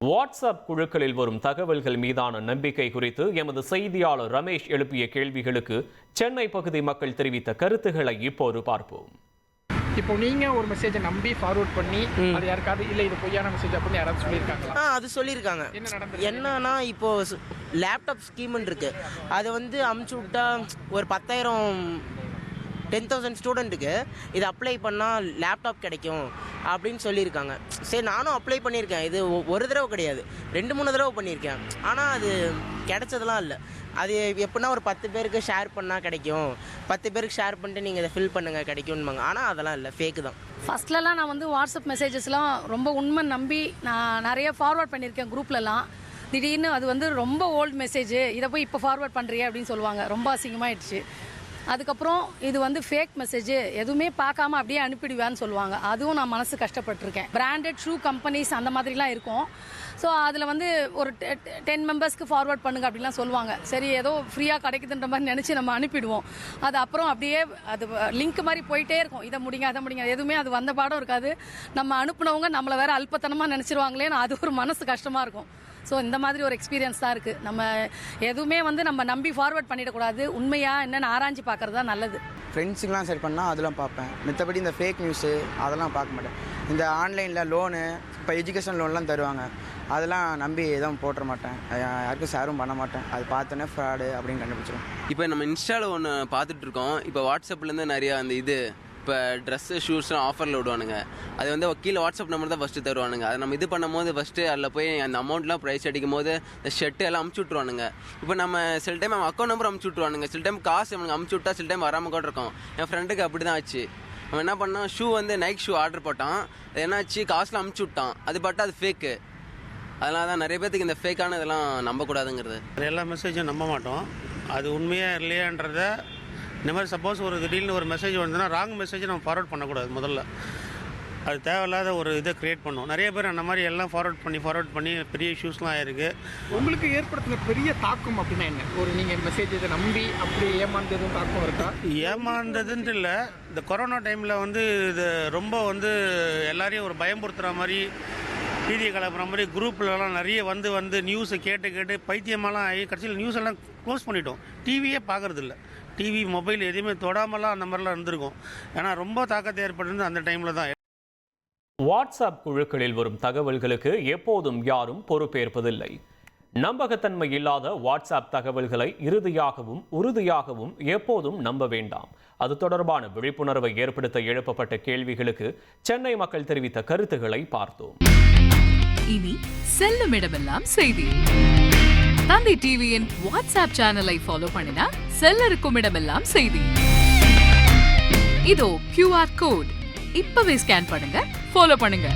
WhatsApp குழுக்களில் வரும் தகவல்கள் மீதான நம்பிக்கை குறித்து எமது செய்தியாளர் ரமேஷ் எழுப்பிய கேள்விகளுக்கு சென்னை பகுதி மக்கள் தெரிவித்த கருத்துக்களை இப்போது பார்ப்போம். இப்போ நீங்க ஒரு மெசேஜை நம்பி ஃபார்வர்ட் பண்ணி அது யாருக்காவது இல்ல இது பொய்யான மெசேஜ் அப்படின்னு யாராவது சொல்லியிருக்காங்களா? அது சொல்லியிருக்காங்க. என்ன நடந்தது? என்னன்னா இப்போ லேப்டாப் ஸ்கீம்னு இருக்கு. அதை அமுச்சு விட்டா ஒரு 10,000 ஸ்டூடெண்ட்டுக்கு இது அப்ளை பண்ணால் லேப்டாப் கிடைக்கும் அப்படின்னு சொல்லியிருக்காங்க. சரி, நானும் அப்ளை பண்ணியிருக்கேன். இது ஒரு தடவை கிடையாது, 2-3 தடவை பண்ணியிருக்கேன். ஆனால் அது கிடைச்சதெல்லாம் இல்லை. அது எப்படின்னா ஒரு 10 பேருக்கு ஷேர் பண்ணால் கிடைக்கும், 10 பேருக்கு ஷேர் பண்ணிட்டு நீங்கள் இதை ஃபில் பண்ணுங்கள் கிடைக்கும்பாங்க. ஆனால் அதெல்லாம் இல்லை, ஃபேக்கு தான். ஃபஸ்ட்லலாம் நான் வாட்ஸ்அப் மெசேஜஸ்லாம் ரொம்ப உண்மை நம்பி நான் நிறைய ஃபார்வர்ட் பண்ணியிருக்கேன் குரூப்லலாம். திடீர்னு அது ரொம்ப ஓல்டு மெசேஜ், இதை போய் இப்போ ஃபார்வர்ட் பண்ணுறியே அப்படின்னு சொல்லுவாங்க. ரொம்ப அசிங்கமாகிடுச்சு. அதுக்கப்புறம் இது ஃபேக் மெசேஜ், எதுவுமே பார்க்காம அப்படியே அனுப்பிடுவான்னு சொல்லுவாங்க. அதுவும் நான் மனசு கஷ்டப்பட்டிருக்கேன். பிராண்டட் ஷூ கம்பெனிஸ் அந்த மாதிரிலாம் இருக்கும். ஸோ அதில் ஒரு 10 மெம்பர்ஸ்க்கு ஃபார்வர்ட் பண்ணுங்க அப்படின்லாம் சொல்லுவாங்க. சரி, ஏதோ ஃப்ரீயாக கிடைக்குதுன்ற மாதிரி நினச்சி நம்ம அனுப்பிடுவோம். அது அப்புறம் அப்படியே அது லிங்க் மாதிரி போயிட்டே இருக்கும். இதை முடிங்க அதை முடிங்க, எதுவுமே அது வந்த பாடம் இருக்காது. நம்ம அனுப்புனவங்க நம்மளை வேற அல்பத்தனமாக நினச்சிருவாங்களேன்னு அது ஒரு மனசு கஷ்டமாக இருக்கும். ஸோ இந்த மாதிரி ஒரு எக்ஸ்பீரியன்ஸ் தான் இருக்குது. நம்ம எதுவுமே நம்ம நம்பி ஃபார்வர்ட் பண்ணிடக்கூடாது. உண்மையாக என்னென்னு ஆராய்ச்சி பார்க்குறது தான் நல்லது. ஃப்ரெண்ட்ஸுக்கெலாம் செட் பண்ணால் அதெல்லாம் பார்ப்பேன். மற்றபடி இந்த ஃபேக் நியூஸு அதெல்லாம் பார்க்க மாட்டேன். இந்த ஆன்லைனில் லோனு, இப்போ எஜுகேஷன் லோன்லாம் தருவாங்க, அதெல்லாம் நம்பி எதுவும் போட்டுற மாட்டேன். யாருக்கும் ஷேரும் பண்ண மாட்டேன். அது பார்த்தோன்னே ஃப்ராடு அப்படின்னு கண்டுபிடிச்சிடும். இப்போ நம்ம இன்ஸ்டாவில் ஒன்று பார்த்துட்ருக்கோம். இப்போ வாட்ஸ்அப்லேருந்து நிறையா அந்த இப்போ ட்ரெஸ்ஸு ஷூஸ்லாம் ஆஃபரில் விடுவானுங்க. அது கீழே வாட்ஸ்அப் நம்பர் தான் ஃபஸ்ட்டு தருவானுங்க. அதை நம்ம இது பண்ணும் போது ஃபஸ்ட்டு அதில் போய் அந்த அமௌண்ட்லாம் ப்ரைஸ் அடிக்கும் போது இந்த ஷர்ட்டு எல்லாம் அமுச்சு விட்ருவானுங்க. இப்போ நம்ம சில டைம் அவன் அக்கௌண்ட் நம்பர் அமுச்சு விட்ருவானுங்க. சில டைம் காசு அவனுக்கு அமுச்சு விட்டா சில டைம் வராமல் கூட இருக்கும். என் ஃப்ரெண்டுக்கு அப்படி தான் ஆச்சு. அவன் என்ன பண்ணான், ஷூ நைக் ஷூ ஆர்டர் போட்டான். அது என்னாச்சு, காசுலாம் அமுச்சு விட்டான். அது பட்டு அது ஃபேக்கு. அதனால தான் நிறைய பேர்த்துக்கு இந்த ஃபேக்கான இதெல்லாம் நம்பக்கூடாதுங்கிறது. எல்லா மெசேஜும் நம்ப மாட்டோம். அது உண்மையாக இல்லையான்றத இந்த மாதிரி சப்போஸ் ஒரு திடீர்னு ஒரு மெசேஜ் வந்ததுன்னா ராங் மெசேஜை நம்ம ஃபார்வர்ட் பண்ணக்கூடாது. முதல்ல அது தேவையில்லாத ஒரு இதை க்ரியேட் பண்ணும். நிறைய பேர் அந்த மாதிரி எல்லாம் ஃபார்வர்ட் பண்ணி பெரிய இஷ்யூஸ்லாம் ஆயிருக்கு. உங்களுக்கு ஏற்படுத்தின பெரிய தாக்கம் அப்படின்னா என்ன? ஒரு நீங்கள் மெசேஜ் இதை நம்பி அப்படி ஏமாந்ததும் தாக்கம் இருக்கா? ஏமாந்ததுன்ட்டு இல்லை, இந்த கொரோனா டைமில் இது ரொம்ப எல்லாரையும் ஒரு பயம்படுத்துகிற மாதிரி, பீதியை கலப்புற மாதிரி குரூப்லலாம் நிறைய வந்து நியூஸை கேட்டு பைத்தியமாலாம் ஆகி கடைசியில் நியூஸ் எல்லாம் க்ளோஸ் பண்ணிட்டோம். டிவியே பார்க்குறதில்ல. டிவி, மொபைல் எதுவுமே தொடாமலாம் அந்த மாதிரிலாம் இருந்திருக்கும். ஏன்னா ரொம்ப தாக்கத்தை ஏற்பட்டிருந்து அந்த டைமில் தான். வாட்ஸ்அப் குழுக்களில் வரும் தகவல்களுக்கு எப்போதும் யாரும் பொறுப்பேற்பதில்லை. நம்பகத்தன்மை இல்லாத வாட்ஸ்அப் தகவல்களை இறுதியாகவும் உறுதியாகவும் எப்போதும் நம்ப வேண்டாம். அது தொடர்பான விழிப்புணர்வை ஏற்படுத்த எழுப்பப்பட்ட கேள்விகளுக்கு சென்னை மக்கள் தெரிவித்த கருத்துக்களை பார்த்தோம். இனி செல்லும் இடமெல்லாம் செய்தி. தந்தை டிவியின் வாட்ஸ்அப் சேனலை ஃபாலோ பண்ணினா செல்ல இருக்கும் இடமெல்லாம் செய்தி. இதோ QR கோட், இப்பவே ஸ்கேன் பண்ணுங்க, ஃபாலோ பண்ணுங்க.